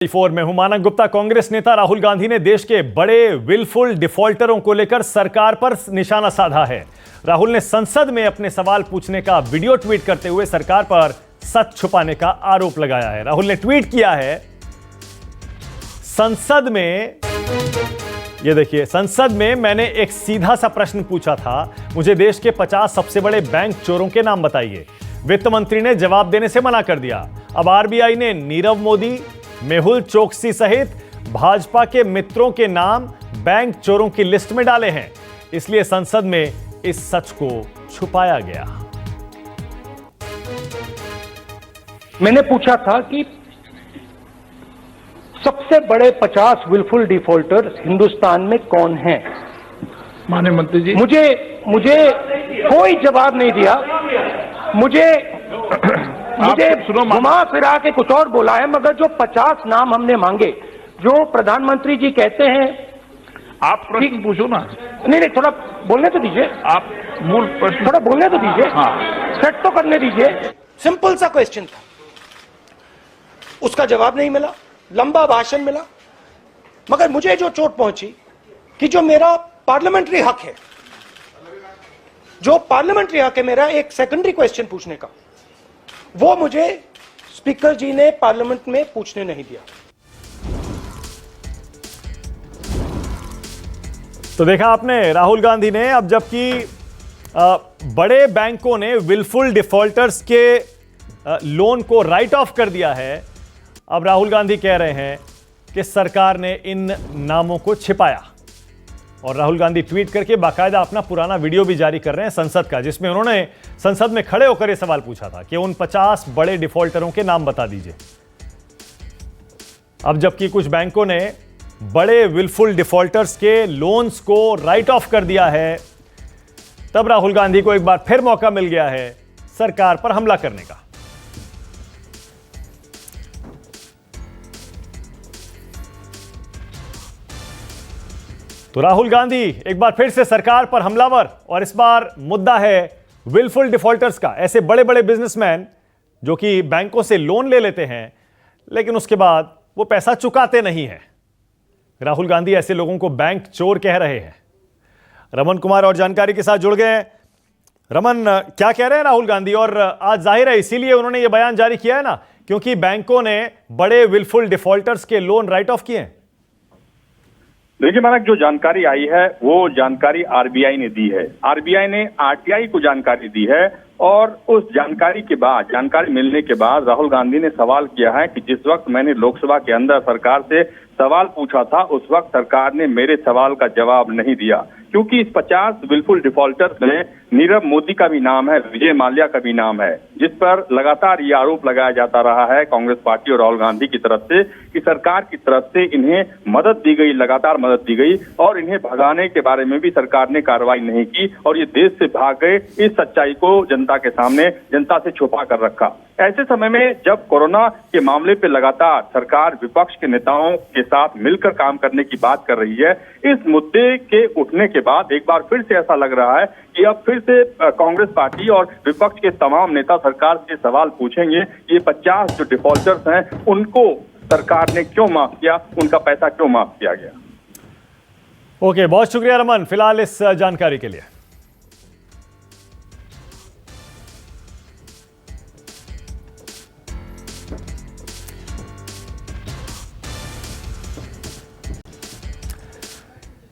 Four में हूं मानक गुप्ता। कांग्रेस नेता राहुल गांधी ने देश के बड़े विलफुल डिफॉल्टरों को लेकर सरकार पर निशाना साधा है। राहुल ने संसद में अपने सवाल पूछने का वीडियो ट्वीट करते हुए सरकार पर सच छुपाने का आरोप लगाया है। राहुल ने ट्वीट किया है, संसद में ये देखिए, संसद में मैंने एक सीधा सा प्रश्न पूछा था, मुझे देश के 50 सबसे बड़े बैंक चोरों के नाम बताइए। वित्त मंत्री ने जवाब देने से मना कर दिया। अब आरबीआई ने नीरव मोदी, मेहुल चोकसी सहित भाजपा के मित्रों के नाम बैंक चोरों की लिस्ट में डाले हैं, इसलिए संसद में इस सच को छुपाया गया। मैंने पूछा था कि सबसे बड़े 50 विलफुल डिफॉल्टर्स हिंदुस्तान में कौन हैं? माननीय मंत्री जी, मुझे कोई जवाब नहीं दिया। मुझे घुमा फिरा के कुछ और बोला है, मगर जो 50 नाम हमने मांगे, जो प्रधानमंत्री जी कहते हैं, आप प्रश्न पूछो ना। नहीं, थोड़ा बोलने तो दीजिए। आप मूल प्रश्न थोड़ा बोलने तो दीजिए। हाँ। सेट तो करने दीजिए। सिंपल सा क्वेश्चन था, उसका जवाब नहीं मिला, लंबा भाषण मिला। मगर मुझे जो चोट पहुंची कि जो मेरा पार्लियामेंट्री हक है, मेरा एक सेकेंडरी क्वेश्चन पूछने का, वो मुझे स्पीकर जी ने पार्लियामेंट में पूछने नहीं दिया। तो देखा आपने, राहुल गांधी ने अब जबकि बड़े बैंकों ने विलफुल डिफॉल्टर्स के लोन को राइट ऑफ कर दिया है, अब राहुल गांधी कह रहे हैं कि सरकार ने इन नामों को छिपाया। और राहुल गांधी ट्वीट करके बाकायदा अपना पुराना वीडियो भी जारी कर रहे हैं संसद का, जिसमें उन्होंने संसद में खड़े होकर यह सवाल पूछा था कि उन 50 बड़े डिफॉल्टरों के नाम बता दीजिए। अब जबकि कुछ बैंकों ने बड़े विलफुल डिफॉल्टर्स के लोन्स को राइट ऑफ कर दिया है, तब राहुल गांधी को एक बार फिर मौका मिल गया है सरकार पर हमला करने का। तो राहुल गांधी एक बार फिर से सरकार पर हमलावर, और इस बार मुद्दा है विलफुल डिफॉल्टर्स का। ऐसे बड़े बड़े बिजनेसमैन जो कि बैंकों से लोन ले लेते हैं लेकिन उसके बाद वो पैसा चुकाते नहीं हैं। राहुल गांधी ऐसे लोगों को बैंक चोर कह रहे हैं। रमन कुमार और जानकारी के साथ जुड़ गए हैं। रमन, क्या कह रहे हैं राहुल गांधी? और आज जाहिर है इसीलिए उन्होंने ये बयान जारी किया है ना, क्योंकि बैंकों ने बड़े विलफुल डिफॉल्टर्स के लोन राइट ऑफ किए हैं। देखिए मानक, जो जानकारी आई है वो जानकारी आरबीआई ने दी है। आरबीआई ने आरटीआई को जानकारी दी है, और उस जानकारी मिलने के बाद राहुल गांधी ने सवाल किया है कि जिस वक्त मैंने लोकसभा के अंदर सरकार से सवाल पूछा था, उस वक्त सरकार ने मेरे सवाल का जवाब नहीं दिया, क्योंकि इस 50 विलफुल डिफॉल्टर्स में नीरव मोदी का भी नाम है, विजय माल्या का भी नाम है, जिस पर लगातार ये आरोप लगाया जाता रहा है कांग्रेस पार्टी और राहुल गांधी की तरफ से कि सरकार की तरफ से इन्हें मदद दी गई, लगातार मदद दी गई, और इन्हें भगाने के बारे में भी सरकार ने कार्रवाई नहीं की और ये देश से भाग गए। इस सच्चाई को जनता के सामने, जनता से छुपा कर रखा। ऐसे समय में जब कोरोना के मामले पे लगातार सरकार विपक्ष के नेताओं के साथ मिलकर काम करने की बात कर रही है, इस मुद्दे के उठने के बाद एक बार फिर से ऐसा लग रहा है कि अब फिर से कांग्रेस पार्टी और विपक्ष के तमाम नेता सरकार से सवाल पूछेंगे, ये 50 जो डिफॉल्टर्स हैं उनको सरकार ने क्यों माफ किया, उनका पैसा क्यों माफ किया गया। ओके, बहुत शुक्रिया रमन फिलहाल इस जानकारी के लिए।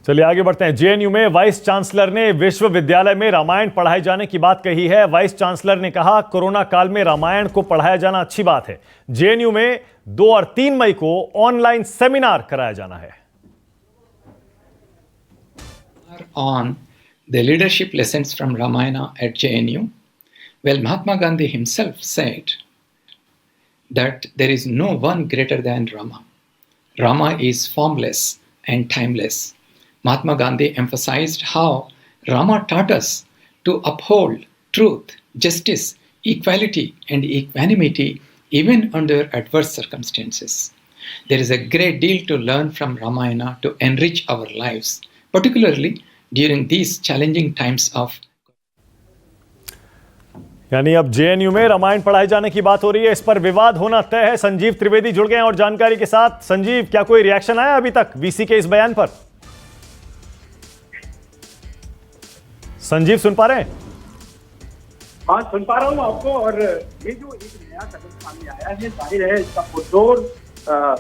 चलिए आगे बढ़ते हैं। जेएनयू में वाइस चांसलर ने विश्वविद्यालय में रामायण पढ़ाए जाने की बात कही है। वाइस चांसलर ने कहा, कोरोना काल में रामायण को पढ़ाया जाना अच्छी बात है। जेएनयू में 2 और 3 मई को ऑनलाइन सेमिनार कराया जाना है। On the leadership lessons from Ramayana at JNU, well, Mahatma Gandhi himself said that there is no one greater than Rama. Rama is formless and timeless. Mahatma Gandhi emphasized how Rama taught us to uphold truth, justice, equality, and equanimity even under adverse circumstances. There is a great deal to learn from Ramayana to enrich our lives, particularly during these challenging times of यानी अब JNU में रामायण पढ़ाए जाने की बात हो रही है, इस पर विवाद होना तय है। संजीव त्रिवेदी जुड़ गए हैं और जानकारी के साथ। संजीव, क्या कोई रिएक्शन आया अभी तक वीसी के इस बयान पर? संजीव सुन पा रहे हैं? हाँ, सुन पा रहा हूँ आपको। और ये जो एक नया कदम सामने आया है, जाहिर है इसका पुरजोर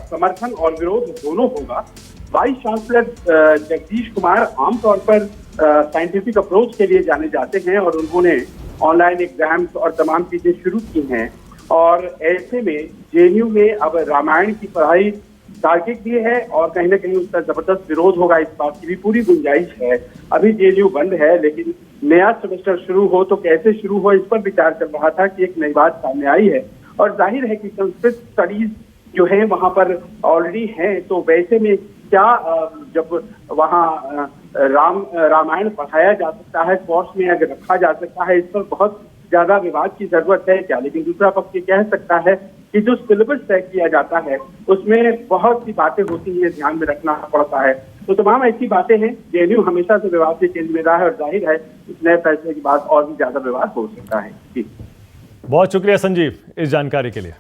समर्थन और विरोध दोनों होगा। वाइस चांसलर जगदीश कुमार आमतौर पर साइंटिफिक अप्रोच के लिए जाने जाते हैं और उन्होंने ऑनलाइन एग्जाम्स और तमाम चीजें शुरू की हैं। और ऐसे में जेएनयू में अब रामायण की पढ़ाई तार्किक भी है और कहीं ना कहीं उसका जबरदस्त विरोध होगा, इस बात की भी पूरी गुंजाइश है। अभी जेएनयू बंद है, लेकिन नया सेमेस्टर शुरू हो तो कैसे शुरू हो, इस पर विचार चल रहा था कि एक नई बात सामने आई है। और जाहिर है कि संस्कृत स्टडीज जो है वहां पर ऑलरेडी है, तो वैसे में क्या जब वहाँ रामायण पढ़ाया जा सकता है, कोर्स में अगर रखा जा सकता है, इस पर बहुत ज्यादा विवाद की जरूरत है क्या? लेकिन दूसरा पक्ष ये कह सकता है कि जो सिलेबस तय किया जाता है उसमें बहुत सी बातें होती हैं, ध्यान में रखना पड़ता है। तो तमाम ऐसी बातें हैं। जेएनयू हमेशा से विवाद के केंद्र में रहा है और जाहिर है इस नए फैसले के बाद और भी ज्यादा विवाद हो सकता है। जी, बहुत शुक्रिया संजीव इस जानकारी के लिए।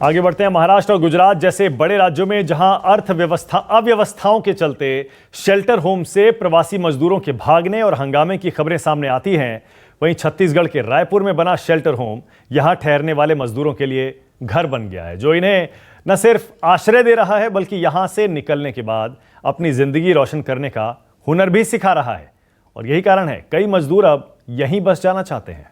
आगे बढ़ते हैं। महाराष्ट्र और गुजरात जैसे बड़े राज्यों में जहां अव्यवस्थाओं के चलते शेल्टर होम से प्रवासी मजदूरों के भागने और हंगामे की खबरें सामने आती हैं, वहीं छत्तीसगढ़ के रायपुर में बना शेल्टर होम यहां ठहरने वाले मजदूरों के लिए घर बन गया है, जो इन्हें न सिर्फ आश्रय दे रहा है बल्कि यहां से निकलने के बाद अपनी जिंदगी रोशन करने का हुनर भी सिखा रहा है। और यही कारण है कई मजदूर अब यहीं बस जाना चाहते हैं।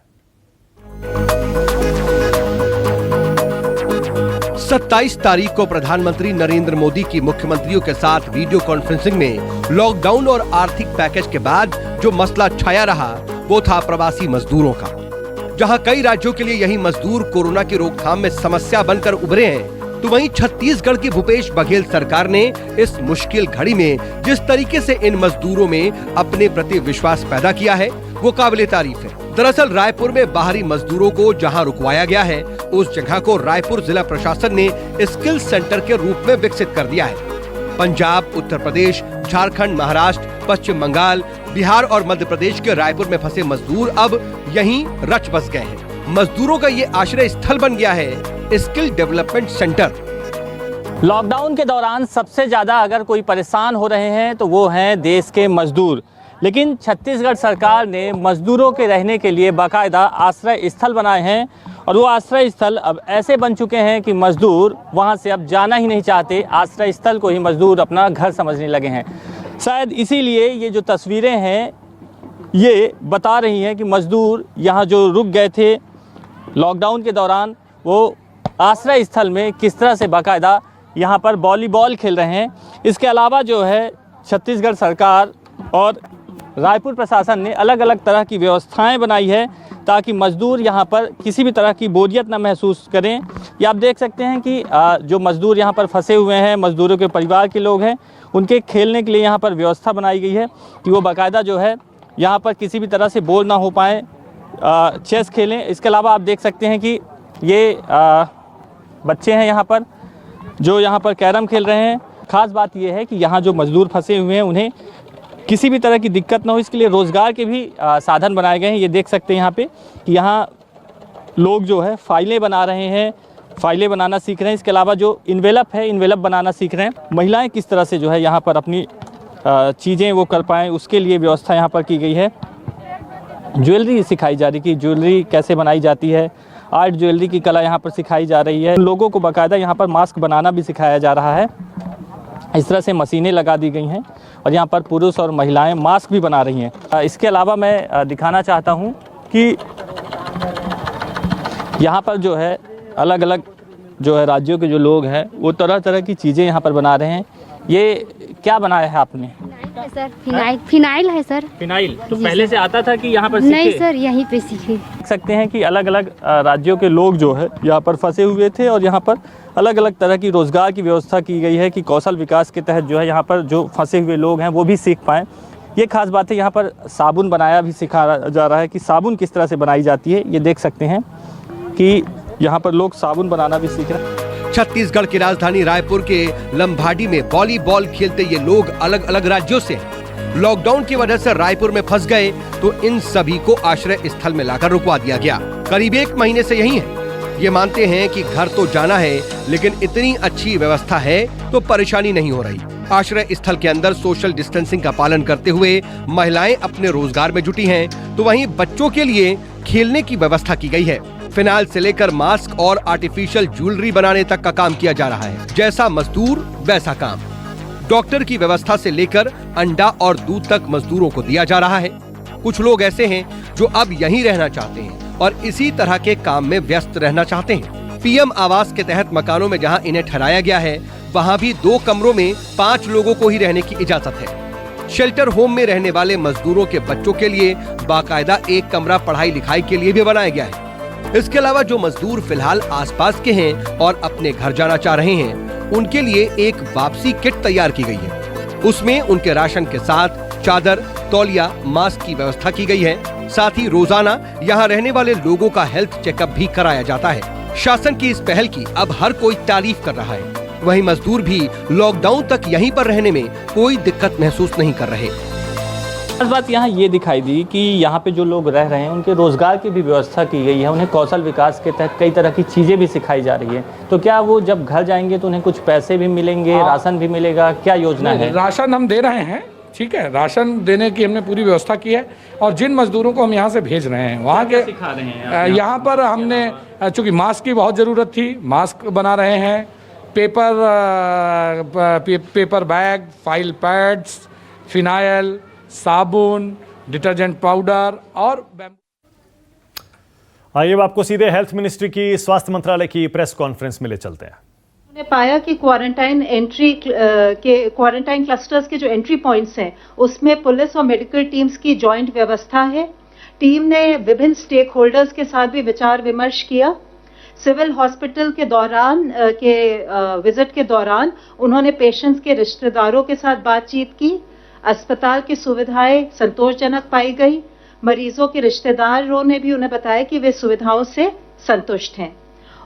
27 तारीख को प्रधानमंत्री नरेंद्र मोदी की मुख्यमंत्रियों के साथ वीडियो कॉन्फ्रेंसिंग में लॉकडाउन और आर्थिक पैकेज के बाद जो मसला छाया रहा वो था प्रवासी मजदूरों का। जहां कई राज्यों के लिए यही मजदूर कोरोना की रोकथाम में समस्या बनकर उभरे हैं, तो वहीं छत्तीसगढ़ की भूपेश बघेल सरकार ने इस मुश्किल घड़ी में जिस तरीके से इन मजदूरों में अपने प्रति विश्वास पैदा किया है वो काबिले तारीफ है। दरअसल रायपुर में बाहरी मजदूरों को जहां रुकवाया गया है, उस जगह को रायपुर जिला प्रशासन ने स्किल सेंटर के रूप में विकसित कर दिया है। पंजाब, उत्तर प्रदेश, झारखंड, महाराष्ट्र, पश्चिम बंगाल, बिहार और मध्य प्रदेश के रायपुर में फंसे मजदूर अब यहीं रच बस गए हैं। मजदूरों का ये आश्रय स्थल बन गया है स्किल डेवलपमेंट सेंटर। लॉकडाउन के दौरान सबसे ज्यादा अगर कोई परेशान हो रहे हैं तो वो हैं देश के मजदूर। लेकिन छत्तीसगढ़ सरकार ने मजदूरों के रहने के लिए बाकायदा आश्रय स्थल बनाए हैं और वो आश्रय स्थल अब ऐसे बन चुके हैं कि मजदूर वहाँ से अब जाना ही नहीं चाहते, आश्रय स्थल को ही मजदूर अपना घर समझने लगे हैं। शायद इसीलिए ये जो तस्वीरें हैं ये बता रही हैं कि मजदूर यहाँ जो रुक गए थे लॉकडाउन के दौरान, वो आश्रय स्थल में किस तरह से बाकायदा यहाँ पर वॉलीबॉल खेल रहे हैं। इसके अलावा जो है छत्तीसगढ़ सरकार और रायपुर प्रशासन ने अलग अलग तरह की व्यवस्थाएं बनाई है ताकि मजदूर यहाँ पर किसी भी तरह की बोरियत न महसूस करें। ये आप देख सकते हैं कि जो मजदूर यहाँ पर फंसे हुए हैं, मजदूरों के परिवार के लोग हैं, उनके खेलने के लिए यहाँ पर व्यवस्था बनाई गई है कि वो बाकायदा जो है यहाँ पर किसी भी तरह से बोर ना हो पाएँ, चेस खेलें। इसके अलावा आप देख सकते हैं कि ये बच्चे हैं यहाँ पर जो यहाँ पर कैरम खेल रहे हैं। ख़ास बात यह है कि यहाँ जो मजदूर फंसे हुए हैं उन्हें किसी भी तरह की दिक्कत ना हो, इसके लिए रोज़गार के भी साधन बनाए गए हैं। ये देख सकते हैं यहाँ पे कि यहाँ लोग जो है फाइलें बना रहे हैं, फाइलें बनाना सीख रहे हैं। इसके अलावा जो इन्वेलप है, इन्वेलप बनाना सीख रहे हैं। महिलाएं किस तरह से जो है यहाँ पर अपनी चीज़ें वो कर पाएँ, उसके लिए व्यवस्था यहाँ पर की गई है। ज्वेलरी सिखाई जा रही कि ज्वेलरी कैसे बनाई जाती है, आर्ट ज्वेलरी की कला यहाँ पर सिखाई जा रही है। लोगों को बाकायदा यहाँ पर मास्क बनाना भी सिखाया जा रहा है। इस तरह से मशीनें लगा दी गई हैं और यहाँ पर पुरुष और महिलाएं मास्क भी बना रही हैं। इसके अलावा मैं दिखाना चाहता हूँ कि यहाँ पर जो है अलग अलग जो है राज्यों के जो लोग हैं वो तरह तरह की चीज़ें यहाँ पर बना रहे हैं। ये क्या बनाया है आपने? सर फिनाइल है सर। फिनाइल तो पहले से आता था कि यहाँ पर नहीं सर, यहीं पे सीखे। देख सकते हैं कि अलग अलग राज्यों के लोग जो है यहाँ पर फंसे हुए थे और यहाँ पर अलग अलग तरह की रोज़गार की व्यवस्था की गई है कि कौशल विकास के तहत जो है यहाँ पर जो फंसे हुए लोग हैं वो भी सीख पाएँ। ये खास बात है। यहाँ पर साबुन बनाया भी सिखाया जा रहा है कि साबुन किस तरह से बनाई जाती है। ये देख सकते हैं कि यहाँ पर लोग साबुन बनाना भी सीख रहे हैं। छत्तीसगढ़ की राजधानी रायपुर के लंबाडी में वॉलीबॉल खेलते ये लोग अलग अलग राज्यों से हैं। लॉकडाउन की वजह से रायपुर में फंस गए तो इन सभी को आश्रय स्थल में लाकर रुकवा दिया गया। करीब 1 महीने से यही है। ये मानते हैं कि घर तो जाना है, लेकिन इतनी अच्छी व्यवस्था है तो परेशानी नहीं हो रही। आश्रय स्थल के अंदर सोशल डिस्टेंसिंग का पालन करते हुए महिलाएं अपने रोजगार में जुटी हैं, तो वहीं बच्चों के लिए खेलने की व्यवस्था की गई है। फिनाइल से लेकर मास्क और आर्टिफिशियल ज्वेलरी बनाने तक का काम किया जा रहा है। जैसा मजदूर वैसा काम। डॉक्टर की व्यवस्था से लेकर अंडा और दूध तक मजदूरों को दिया जा रहा है। कुछ लोग ऐसे हैं जो अब यहीं रहना चाहते हैं और इसी तरह के काम में व्यस्त रहना चाहते हैं। पीएम आवास के तहत मकानों में जहां इन्हें ठहराया गया है, वहां भी 2 कमरों में 5 लोगों को ही रहने की इजाजत है। शेल्टर होम में रहने वाले मजदूरों के बच्चों के लिए बाकायदा 1 कमरा पढ़ाई लिखाई के लिए भी बनाया गया है। इसके अलावा जो मजदूर फिलहाल आसपास के हैं और अपने घर जाना चाह रहे हैं, उनके लिए एक वापसी किट तैयार की गई है। उसमें उनके राशन के साथ चादर, तौलिया, मास्क की व्यवस्था की गई है। साथ ही रोजाना यहाँ रहने वाले लोगों का हेल्थ चेकअप भी कराया जाता है। शासन की इस पहल की अब हर कोई तारीफ कर रहा है। वहीं मजदूर भी लॉकडाउन तक यहीं पर रहने में कोई दिक्कत महसूस नहीं कर रहे। खास बात यहाँ ये दिखाई दी कि यहाँ पे जो लोग रह रहे हैं उनके रोजगार की भी व्यवस्था की गई है। उन्हें कौशल विकास के तहत कई तरह की चीज़ें भी सिखाई जा रही है। तो क्या वो जब घर जाएंगे तो उन्हें कुछ पैसे भी मिलेंगे, राशन भी मिलेगा, क्या योजना है? राशन हम दे रहे हैं, ठीक है, राशन देने की हमने पूरी व्यवस्था की है। और जिन मजदूरों को हम यहाँ से भेज रहे हैं वहाँ के सिखा रहे हैं यहाँ पर हमने, चूँकि मास्क की बहुत ज़रूरत थी, मास्क बना रहे हैं, paper bag, file pads, phenyl, साबुन, डिटर्जेंट पाउडर और आइए अब आपको सीधे हेल्थ मिनिस्ट्री की, स्वास्थ्य मंत्रालय की प्रेस कॉन्फ्रेंस में ले चलते हैं। उन्होंने पाया कि क्वारंटाइन क्लस्टर्स के जो एंट्री पॉइंट्स हैं उसमें पुलिस और मेडिकल टीम्स की जॉइंट व्यवस्था है। टीम ने विभिन्न स्टेक होल्डर्स के साथ भी विचार विमर्श किया। सिविल हॉस्पिटल के दौरान विजिट के दौरान उन्होंने पेशेंट्स के रिश्तेदारों के साथ बातचीत की। अस्पताल की सुविधाएं संतोषजनक पाई गई। मरीजों के रिश्तेदारों ने भी उन्हें बताया कि वे सुविधाओं से संतुष्ट हैं।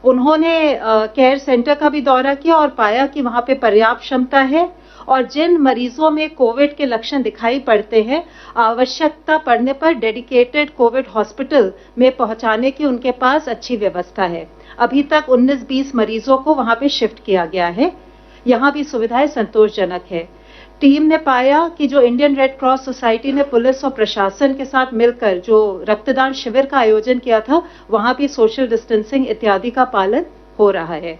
उन्होंने केयर सेंटर का भी दौरा किया और पाया कि वहां पे पर्याप्त क्षमता है और जिन मरीजों में कोविड के लक्षण दिखाई पड़ते हैं, आवश्यकता पड़ने पर डेडिकेटेड कोविड हॉस्पिटल में पहुंचाने की उनके पास अच्छी व्यवस्था है। अभी तक 19-20 मरीजों को वहां पे शिफ्ट किया गया है। यहाँ भी सुविधाएं संतोषजनक है। टीम ने पाया कि जो इंडियन रेड क्रॉस सोसाइटी ने पुलिस और प्रशासन के साथ मिलकर जो रक्तदान शिविर का आयोजन किया था, वहां भी सोशल डिस्टेंसिंग इत्यादि का पालन हो रहा है।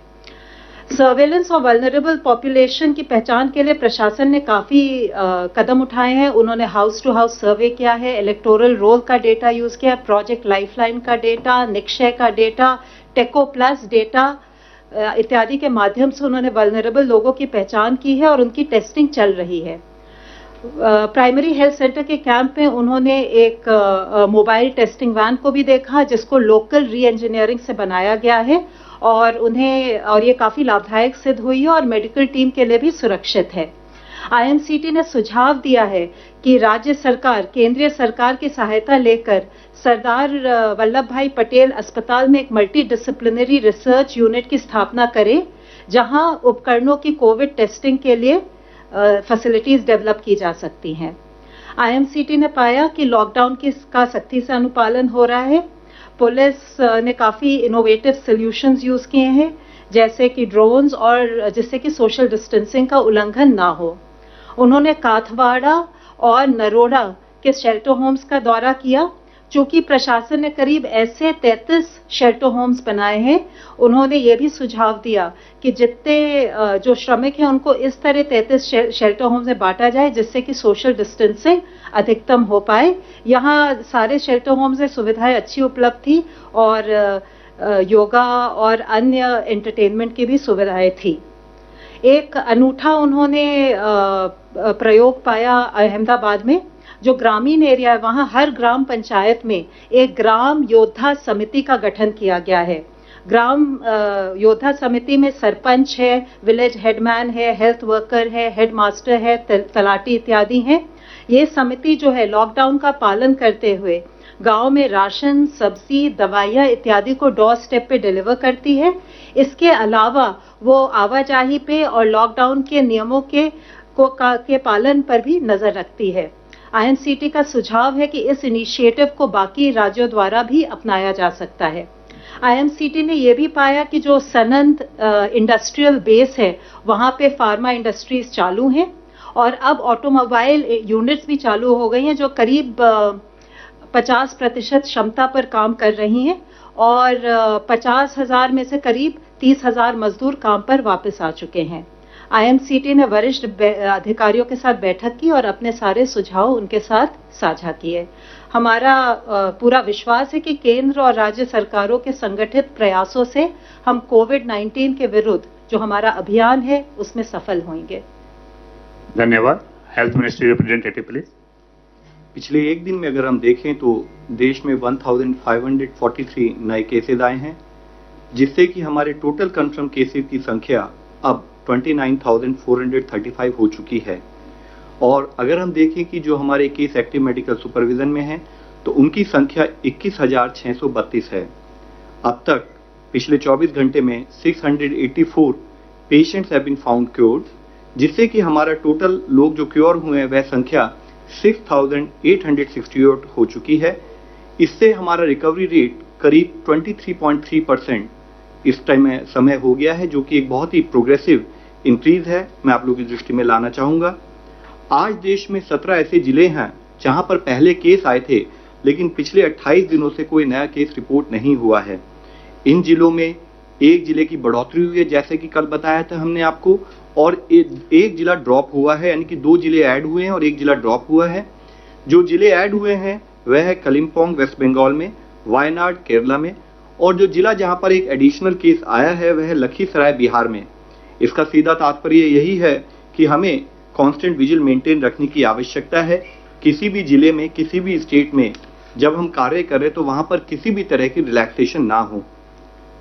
सर्वेलेंस और वल्नरेबल पॉपुलेशन की पहचान के लिए प्रशासन ने काफी कदम उठाए हैं। उन्होंने हाउस टू हाउस सर्वे किया है, इलेक्टोरल रोल का डेटा यूज किया, प्रोजेक्ट लाइफलाइन का डेटा, निक्षय का डेटा, टेको प्लस डेटा इत्यादि के माध्यम से उन्होंने वल्नरेबल लोगों की पहचान की है और उनकी टेस्टिंग चल रही है। प्राइमरी हेल्थ सेंटर के कैंप में उन्होंने एक मोबाइल टेस्टिंग वैन को भी देखा जिसको लोकल री इंजीनियरिंग से बनाया गया है और ये काफी लाभदायक सिद्ध हुई है और मेडिकल टीम के लिए भी सुरक्षित है। आईएमसीटी ने सुझाव दिया है कि राज्य सरकार केंद्रीय सरकार की सहायता लेकर सरदार वल्लभ भाई पटेल अस्पताल में एक मल्टी डिसिप्लिनरी रिसर्च यूनिट की स्थापना करे, जहां उपकरणों की कोविड टेस्टिंग के लिए फैसिलिटीज डेवलप की जा सकती हैं। आईएमसीटी ने पाया कि लॉकडाउन का सख्ती से अनुपालन हो रहा है। पुलिस ने काफी इनोवेटिव सॉल्यूशंस यूज किए हैं, जैसे कि ड्रोन्स, और जिससे कि सोशल डिस्टेंसिंग का उल्लंघन ना हो। उन्होंने काथवाड़ा और नरोड़ा के शेल्टर होम्स का दौरा किया। चूंकि प्रशासन ने करीब ऐसे 33 शेल्टर होम्स बनाए हैं, उन्होंने ये भी सुझाव दिया कि जितने जो श्रमिक हैं उनको इस तरह 33 शेल्टर होम्स में बांटा जाए जिससे कि सोशल डिस्टेंसिंग अधिकतम हो पाए। यहाँ सारे शेल्टर होम्स में सुविधाएं अच्छी उपलब्ध थी और योगा और अन्य एंटरटेनमेंट की भी सुविधाएं थी। एक अनूठा उन्होंने प्रयोग पाया अहमदाबाद में। जो ग्रामीण एरिया है वहाँ हर ग्राम पंचायत में एक ग्राम योद्धा समिति का गठन किया गया है। ग्राम योद्धा समिति में सरपंच है, विलेज हेडमैन है, हेल्थ वर्कर है, हेडमास्टर है, तलाटी इत्यादि हैं। ये समिति जो है लॉकडाउन का पालन करते हुए गांव में राशन, सब्जी, दवाइयाँ इत्यादि को डोर स्टेप पे डिलीवर करती है। इसके अलावा वो आवाजाही पे और लॉकडाउन के नियमों के पालन पर भी नजर रखती है। आईएमसीटी का सुझाव है कि इस इनिशिएटिव को बाकी राज्यों द्वारा भी अपनाया जा सकता है। आईएमसीटी ने यह भी पाया कि जो सनंद इंडस्ट्रियल बेस है वहां पे फार्मा इंडस्ट्रीज चालू हैं और अब ऑटोमोबाइल यूनिट्स भी चालू हो गई हैं जो करीब 50% क्षमता पर काम कर रही हैं और 50,000 में से करीब 30,000 मजदूर काम पर वापस आ चुके हैं। आईएमसीटी ने वरिष्ठ अधिकारियों के साथ बैठक की और अपने सारे सुझाव उनके साथ साझा किए। हमारा पूरा विश्वास है कि केंद्र और राज्य सरकारों के संगठित प्रयासों से हम कोविड-19 के विरुद्ध जो हमारा अभियान है उसमें सफल होंगे। धन्यवाद। Health ministry representative please. पिछले एक दिन में अगर हम देखें तो देश में 1543 नए केसेज आए हैं, जिससे कि हमारे टोटल कंफर्म केसेज की संख्या अब 29,435 हो चुकी है। और अगर हम देखें कि जो हमारे केस एक्टिव मेडिकल सुपरविजन में हैं तो उनकी संख्या 21,632 है। अब तक पिछले 24 घंटे में 684 patients have been found cured, जिससे कि हमारा टोटल लोग जो क्योर हुए हैं वह संख्या 6,868 हो चुकी है। इससे हमारा रिकवरी रेट करीब 23.3% इस टाइम में समय हो गया है, जो कि एक बहुत ही प्रोग्रेसिव इंक्रीज है। मैं आप लोगों की दृष्टि में लाना चाहूंगा। आज देश में 17 ऐसे जिले हैं जहां पर पहले केस आए थे लेकिन पिछले 28 दिनों से कोई नया केस रिपोर्ट नहीं हुआ है। इन जिलों में एक जिले की बढ़ोतरी हुई है, जैसे कि कल बताया था हमने आपको, और एक जिला ड्रॉप हुआ है, यानी कि 2 जिले ऐड हुए हैं और एक जिला ड्रॉप हुआ है। जो जिले ऐड हुए हैं वह है कलिम्पोंग वेस्ट बंगाल में, वायनाड केरला में, और जो जिला जहां पर एक एडिशनल केस आया है वह है लखीसराय बिहार में। इसका सीधा तात्पर्य यही है कि हमें कांस्टेंट विजिल मेंटेन रखने की आवश्यकता है। किसी भी जिले में, किसी भी स्टेट में जब हम कार्य करें तो वहां पर किसी भी तरह की रिलैक्सेशन ना हो।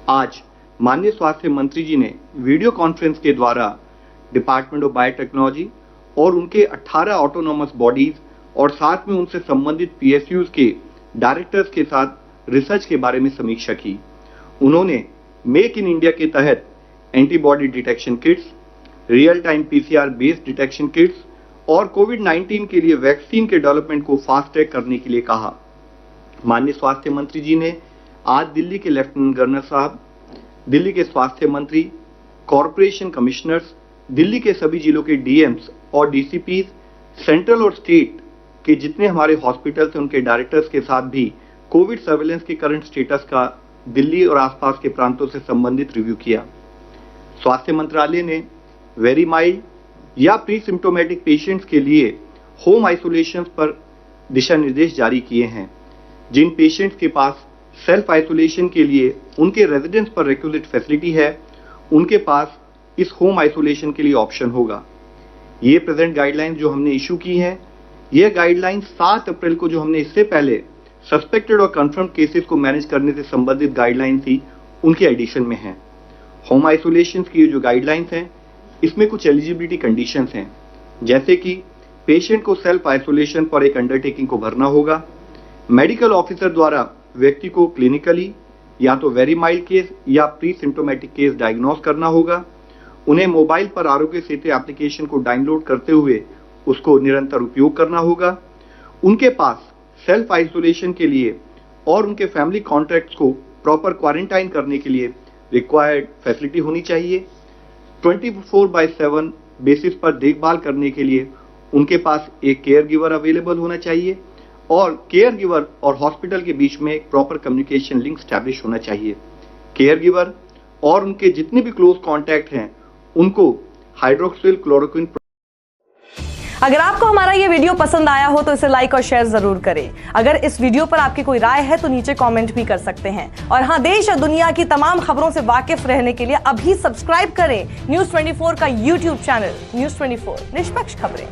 आज माननीय स्वास्थ्य मंत्री जी ने वीडियो कॉन्फ्रेंस के द्वारा डिपार्टमेंट ऑफ बायोटेक्नोलॉजी और उनके 18 ऑटोनोमस बॉडीज और साथ में उनसे संबंधित पीएसयूज के डायरेक्टर्स के साथ रिसर्च के बारे में समीक्षा की। उन्होंने मेक इन इंडिया के तहत antibody detection kits, real time PCR based detection kits और कोविड-19 के लिए वैक्सीन के डेवलपमेंट को फास्ट ट्रैक करने के लिए कहा। माननीय स्वास्थ्य मंत्री जी ने आज दिल्ली के लेफ्टिनेंट गवर्नर साहब, दिल्ली के स्वास्थ्य मंत्री, कॉरपोरेशन कमिश्नर्स, दिल्ली के सभी जिलों के डीएम्स और डीसीपीज, सेंट्रल और स्टेट के जितने हमारे हॉस्पिटल्स हैं उनके डायरेक्टर्स के साथ भी कोविड सर्वेलेंस के करंट स्टेटस का दिल्ली और आसपास के प्रांतों से संबंधित रिव्यू किया। स्वास्थ्य मंत्रालय ने वेरी माइल्ड या प्री सिम्टोमेटिक पेशेंट्स के लिए होम आइसोलेशन पर दिशा निर्देश जारी किए हैं। जिन पेशेंट्स के पास सेल्फ आइसोलेशन के लिए उनके रेजिडेंस पर रिक्विजिट फैसिलिटी है, उनके पास इस होम आइसोलेशन के लिए ऑप्शन होगा। ये प्रेजेंट गाइडलाइंस जो हमने इशू की हैं, ये गाइडलाइंस 7 अप्रैल को जो हमने इससे पहले सस्पेक्टेड और कंफर्म केसेस को मैनेज करने से संबंधित गाइडलाइन थी, उनके एडिशन में है। होम आइसोलेशन की जो गाइडलाइंस हैं, इसमें कुछ एलिजिबिलिटी कंडीशंस हैं, जैसे कि पेशेंट को सेल्फ आइसोलेशन पर एक अंडरटेकिंग को भरना होगा। मेडिकल ऑफिसर द्वारा व्यक्ति को क्लिनिकली या तो वेरी माइल्ड केस या प्री सिम्टोमेटिक केस डायग्नोस करना होगा। उन्हें मोबाइल पर आरोग्य सेतु एप्लीकेशन को डाउनलोड करते हुए उसको निरंतर उपयोग करना होगा। उनके पास सेल्फ आइसोलेशन के लिए और उनके फैमिली कॉन्टैक्ट्स को प्रॉपर क्वारंटाइन करने के लिए रिक्वायर्ड फैसिलिटी होनी चाहिए। 24/7 बेसिस पर देखभाल करने के लिए उनके पास एक केयर गिवर अवेलेबल होना चाहिए और केयर गिवर और हॉस्पिटल के बीच में एक प्रॉपर कम्युनिकेशन लिंक स्टैब्लिश होना चाहिए। केयर गिवर और उनके जितने भी क्लोज कॉन्टैक्ट हैं उनको हाइड्रोक्सिल क्लोरोक्विन। अगर आपको हमारा ये वीडियो पसंद आया हो तो इसे लाइक और शेयर जरूर करें। अगर इस वीडियो पर आपकी कोई राय है तो नीचे कमेंट भी कर सकते हैं। और हाँ, देश और दुनिया की तमाम खबरों से वाकिफ रहने के लिए अभी सब्सक्राइब करें न्यूज़ 24 का यूट्यूब चैनल। न्यूज़ 24, निष्पक्ष खबरें।